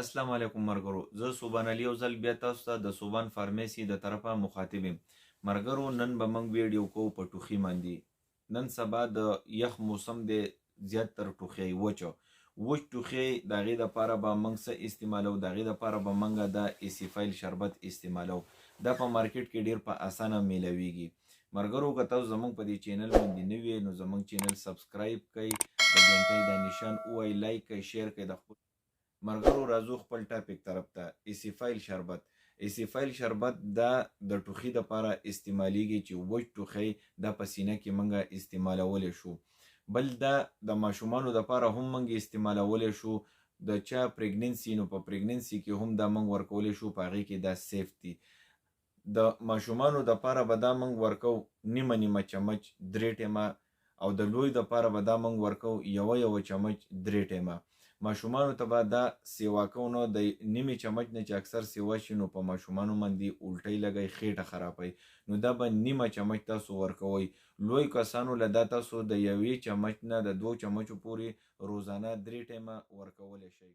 السلام علیکم مرګرو. زه صوبان علي یو ځل بیا تاسو ته د صوبان فارمیسي د طرفه مخاطب یم. مرګرو نن به موږ ویډیو کوو په ټوخي باندې. نن سبا د یخ موسم دی، زیات تر ټوخی وچ ټوخی د هغې دپاره به موږ څه استعمالو؟ د هغې دپاره به موږ د ایسیفایل شربت استعمالو. دا په مارکیټ کې ډیر په اسانه میلاویږي. مرګرو که تاسو زموږ په دې چینل باندې نوي یې نو زموږ چینل سبسکرایب کړئ، د ګنټۍ دا نشان ووایئ، لایک کړئ، شیر کړئ. د خپل مرګرو راځو خپل ټاپک طرف ته. ایسیفایل شربت. ایسیفایل شربت دا د ټوخي دپاره استعمالیږي چې وچ ټوخی دا په سینه کې موږ استعمالولی شو. بل دا د ماشومانو دپاره هم موږ استعمالولی شو. د چا پریګننسي نو په پریګننسي کې هم دا موږ ورکولی شو، په هغې کې دا سیف دي. د ماشومانو دپاره به دا موږ ورکو نیمه چمچ 3 ټیمه، او د لوی دپاره به دا موږ ورکو یوه چمچ 3 ټیمه. ماشومانو ته به دا سیوا کوو نو د نیمې چمچ نه چې اکثر سیوا شي نو په ماشومانو باندې الټۍ لګوي، خېټه خرابوي، نو دا به نیمه چمچ تاسو ورکوئ. لوی کسانو له دا تاسو د 1 چمچ نه د 2 چمچو پورې روزانه 3 ټیمه ورکولی شئ.